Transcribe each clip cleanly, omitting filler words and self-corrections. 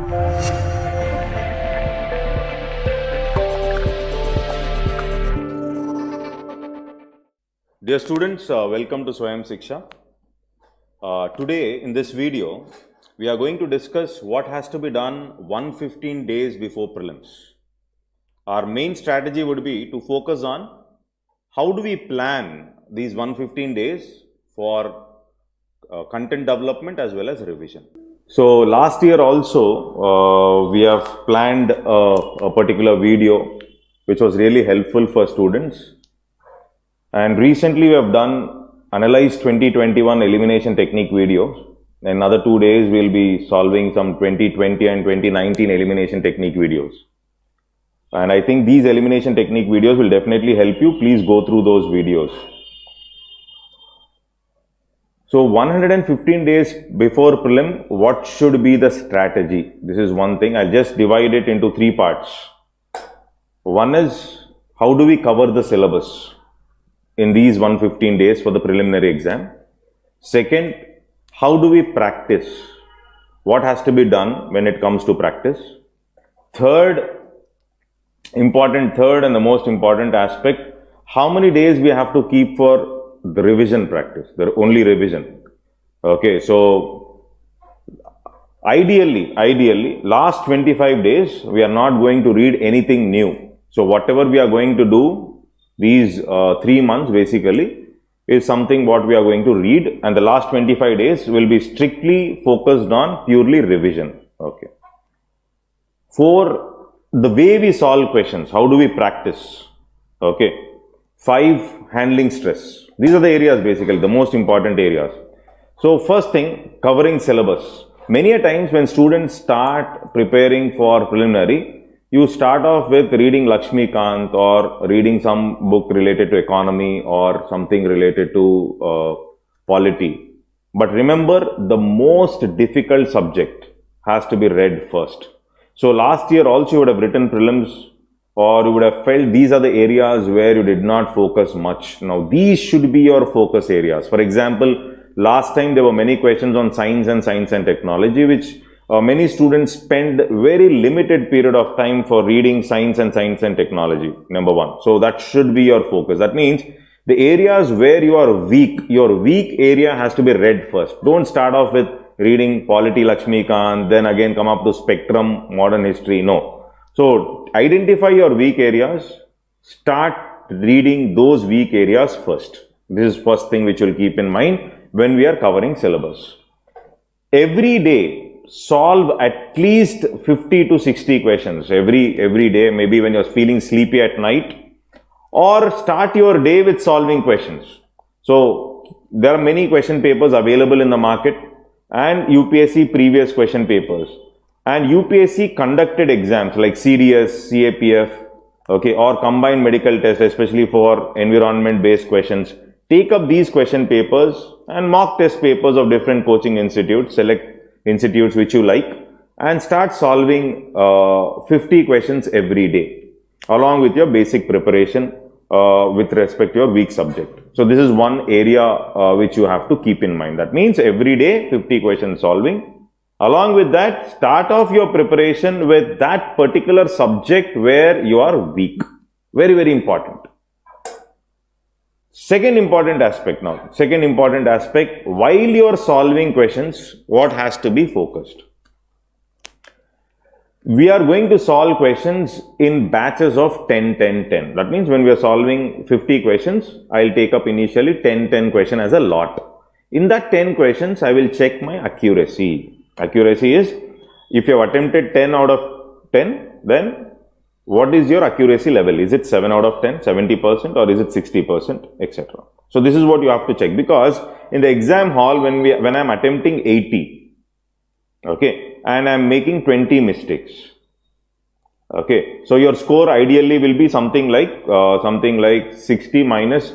Dear students, welcome to Swayam Shiksha. Today in this video, we are going to discuss what has to be done 115 days before prelims. Our main strategy would be to focus on how do we plan these 115 days for content development as well as revision. So last year also, we have planned a particular video which was really helpful for students. And recently we have done analyzed 2021 elimination technique videos. In another 2 days we will be solving some 2020 and 2019 elimination technique videos. And I think these elimination technique videos will definitely help you. Please go through those videos. So 115 days before prelim, what should be the strategy? This is one thing. I'll just divide it into 3 parts. One is, how do we cover the syllabus in these 115 days for the preliminary exam? Second, how do we practice? What has to be done when it comes to practice? Third and the most important aspect, how many days we have to keep for the revision practice, the only revision. Okay, so ideally, last 25 days, we are not going to read anything new. So whatever we are going to do, these 3 months basically is something what we are going to read, and the last 25 days will be strictly focused on purely revision. Okay. For the way we solve questions, how do we practice? Okay. 5, handling stress. These are the areas basically, the most important areas. So first thing, covering syllabus. Many a times when students start preparing for preliminary, you start off with reading Lakshmikant or reading some book related to economy or something related to polity. But remember, the most difficult subject has to be read first. So last year also you would have written prelims, or you would have felt these are the areas where you did not focus much. Now these should be your focus areas. For example, last time there were many questions on science and technology, which many students spend very limited period of time for reading science and technology, number 1. So that should be your focus. That means the areas where you are weak, your weak area has to be read first. Don't start off with reading polity Lakshmikant, then again come up to spectrum, modern history. No. So identify your weak areas, start reading those weak areas first. This is first thing which you will keep in mind when we are covering syllabus. Every day, solve at least 50 to 60 questions every day, maybe when you're feeling sleepy at night, or start your day with solving questions. So there are many question papers available in the market, and UPSC previous question papers, and UPSC conducted exams like CDS, CAPF, okay, or combined medical test, especially for environment based questions. Take up these question papers and mock test papers of different coaching institutes, select institutes which you like, and start solving 50 questions every day along with your basic preparation with respect to your weak subject. So this is one area which you have to keep in mind. That means every day 50 questions solving. Along with that, start off your preparation with that particular subject where you are weak. Very, very important. Second important aspect, while you are solving questions, what has to be focused? We are going to solve questions in batches of 10, 10, 10. That means when we are solving 50 questions, I'll take up initially 10, 10 question as a lot. In that 10 questions, I will check my accuracy. Accuracy is, if you have attempted 10 out of 10, then what is your accuracy level? Is it 7 out of 10, 70%, or is it 60%, etc. So this is what you have to check, because in the exam hall, when I'm attempting 80, okay, and I'm making 20 mistakes, okay, so your score ideally will be something like 60 minus,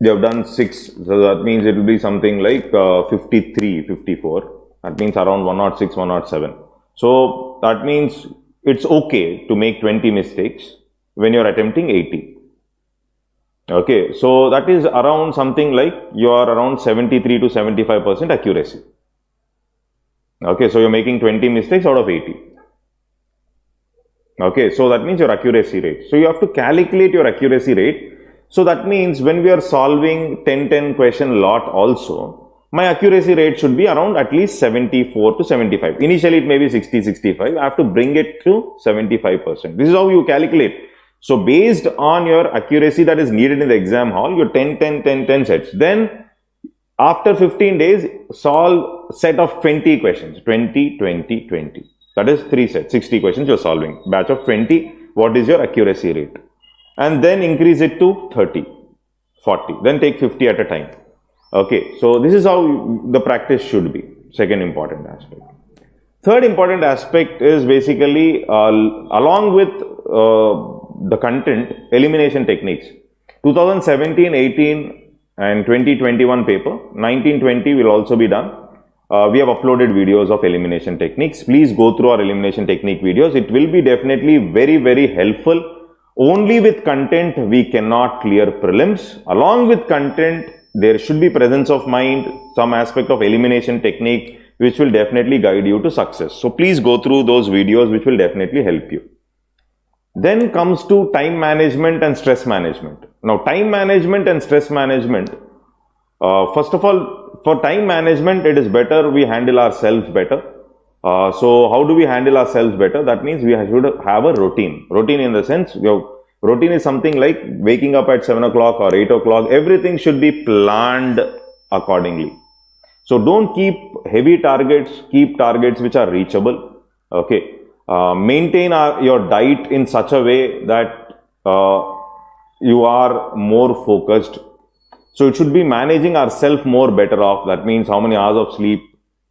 you have done 6, so that means it will be something like 53, 54, that means around 106, 107. So that means it's okay to make 20 mistakes when you're attempting 80. Okay, so that is around something like you are around 73 to 75% accuracy. Okay, so you're making 20 mistakes out of 80. Okay, so that means your accuracy rate. So you have to calculate your accuracy rate. So that means when we are solving 10 question lot also, my accuracy rate should be around at least 74 to 75. Initially it may be 60, 65. I have to bring it to 75%. This is how you calculate. So based on your accuracy that is needed in the exam hall, your 10 sets. Then after 15 days, solve set of 20 questions. 20, 20, 20. That is 3 sets, 60 questions you're solving. Batch of 20, what is your accuracy rate? And then increase it to 30, 40. Then take 50 at a time. Okay, so this is how the practice should be. Second important aspect. Third important aspect is basically along with the content, elimination techniques. 2017, 18 and 2021 paper, 1920 will also be done. We have uploaded videos of elimination techniques. Please go through our elimination technique videos. It will be definitely very, very helpful. Only with content we cannot clear prelims. Along with content, there should be presence of mind, some aspect of elimination technique, which will definitely guide you to success. So please go through those videos, which will definitely help you. Then comes to time management and stress management. Now, time management and stress management, first of all, for time management, it is better we handle ourselves better. So how do we handle ourselves better? That means we should have a routine. Routine in the sense, your routine is something like waking up at 7 o'clock or 8 o'clock. Everything should be planned accordingly. So don't keep heavy targets, keep targets which are reachable. Okay. Maintain your diet in such a way that you are more focused. So it should be managing ourselves more better off. That means how many hours of sleep.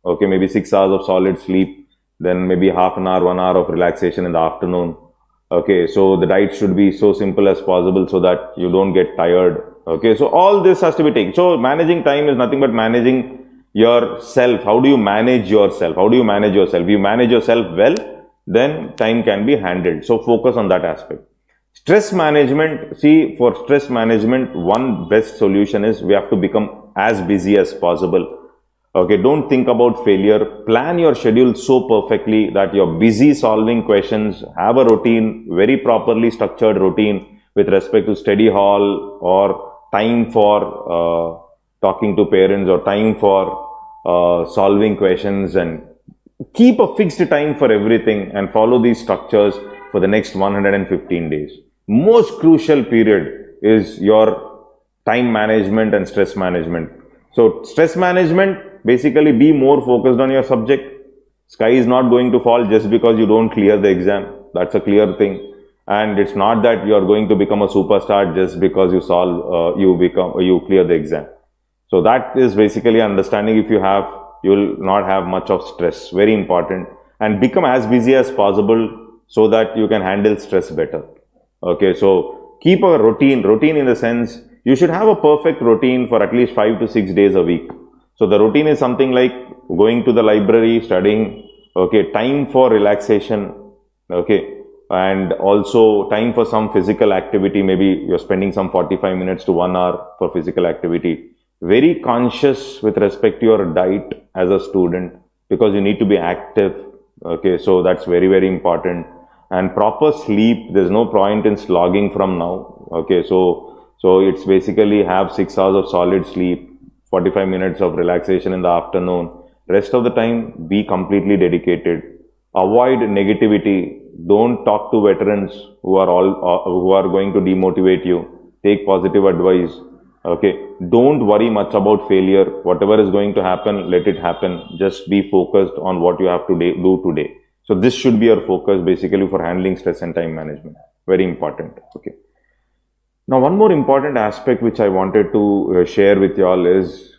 Okay, maybe 6 hours of solid sleep, then maybe half an hour, 1 hour of relaxation in the afternoon. Okay, so the diet should be so simple as possible so that you don't get tired. Okay, so all this has to be taken. So managing time is nothing but managing yourself. How do you manage yourself? How do you manage yourself? If you manage yourself well, then time can be handled. So focus on that aspect. Stress management, see, for stress management, one best solution is we have to become as busy as possible. Okay, don't think about failure. Plan your schedule so perfectly that you're busy solving questions. Have a routine, very properly structured routine with respect to study hall or time for talking to parents or time for solving questions, and keep a fixed time for everything and follow these structures for the next 115 days. Most crucial period is your time management and stress management. So stress management, basically be more focused on your subject. Sky is not going to fall just because you don't clear the exam. That's a clear thing. And it's not that you are going to become a superstar just because you clear the exam. So that is basically understanding. If you have, you will not have much of stress. Very important. And become as busy as possible so that you can handle stress better. Okay, so keep a routine. Routine in the sense, you should have a perfect routine for at least 5 to 6 days a week. So the routine is something like going to the library, studying, okay, time for relaxation, okay, and also time for some physical activity. Maybe you're spending some 45 minutes to 1 hour for physical activity. Very conscious with respect to your diet as a student, because you need to be active. Okay, so that's very, very important. And proper sleep, there's no point in slogging from now. Okay, so it's basically have 6 hours of solid sleep, 45 minutes of relaxation in the afternoon. Rest of the time, be completely dedicated. Avoid negativity. Don't talk to veterans who are going to demotivate you. Take positive advice. Okay, don't worry much about failure. Whatever is going to happen, let it happen. Just be focused on what you have to do today. So this should be your focus basically for handling stress and time management. Very important. Okay. Now, one more important aspect which I wanted to share with you all is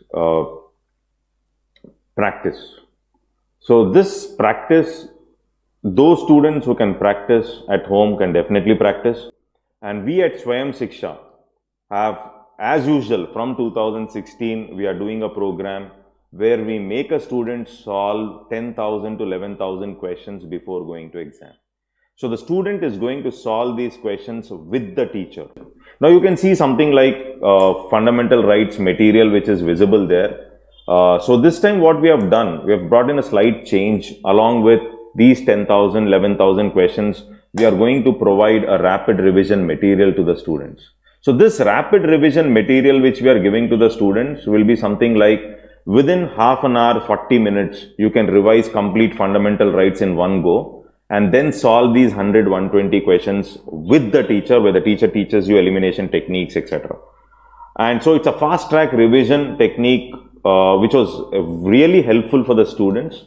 practice. So this practice, those students who can practice at home can definitely practice. And we at Swayam Shiksha have, as usual, from 2016, we are doing a program where we make a student solve 10,000 to 11,000 questions before going to exam. So the student is going to solve these questions with the teacher. Now you can see something like fundamental rights material which is visible there. So this time what we have done, we have brought in a slight change. Along with these 10,000, 11,000 questions, we are going to provide a rapid revision material to the students. So this rapid revision material which we are giving to the students will be something like within half an hour, 40 minutes, you can revise complete fundamental rights in one go and then solve these 100, 120 questions with the teacher, where the teacher teaches you elimination techniques, etc. And so it's a fast track revision technique which was really helpful for the students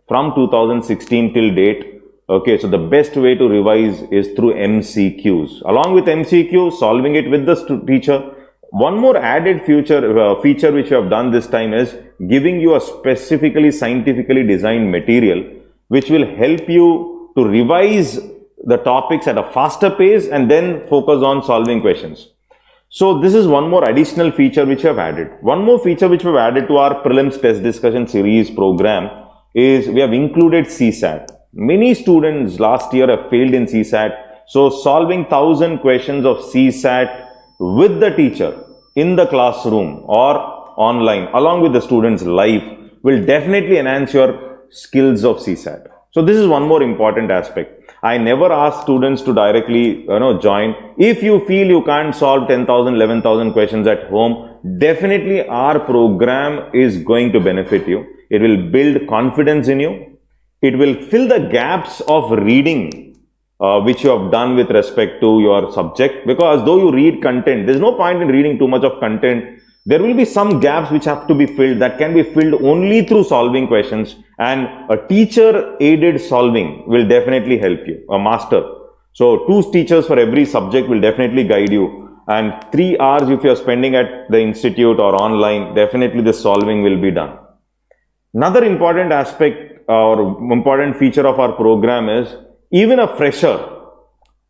from 2016 till date. Okay, so the best way to revise is through MCQs. Along with MCQ, solving it with the teacher. One more added feature which we have done this time is giving you a specifically scientifically designed material which will help you to revise the topics at a faster pace and then focus on solving questions. So this is one more additional feature which we have added. One more feature which we have added to our Prelims Test Discussion Series program is we have included CSAT. Many students last year have failed in CSAT. So solving 1,000 questions of CSAT with the teacher in the classroom or online along with the students live will definitely enhance your skills of CSAT. So this is one more important aspect. I never ask students to directly join. If you feel you can't solve 10,000, 11,000 questions at home, definitely our program is going to benefit you. It will build confidence in you. It will fill the gaps of reading which you have done with respect to your subject, because though you read content, there's no point in reading too much of content. There will be some gaps which have to be filled, that can be filled only through solving questions, and a teacher aided solving will definitely help you, a master. So 2 teachers for every subject will definitely guide you, and 3 hours if you are spending at the institute or online, definitely the solving will be done. Another important aspect or important feature of our program is even a fresher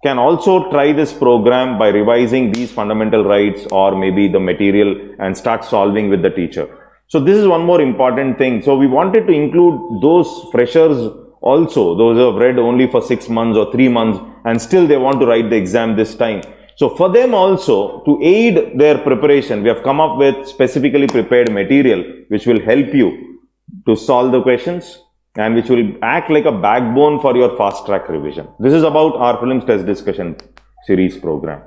can also try this program by revising these fundamental rights or maybe the material and start solving with the teacher. So this is one more important thing. So we wanted to include those freshers also, those who have read only for 6 months or 3 months and still they want to write the exam this time. So for them also, to aid their preparation, we have come up with specifically prepared material which will help you to solve the questions and which will act like a backbone for your fast track revision. This is about our Prelims Test Discussion Series program.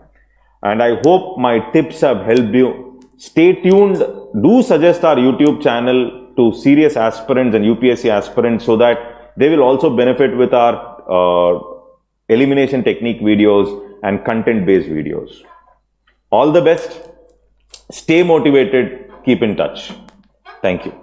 And I hope my tips have helped you. Stay tuned. Do suggest our YouTube channel to serious aspirants and UPSC aspirants so that they will also benefit with our elimination technique videos and content-based videos. All the best. Stay motivated. Keep in touch. Thank you.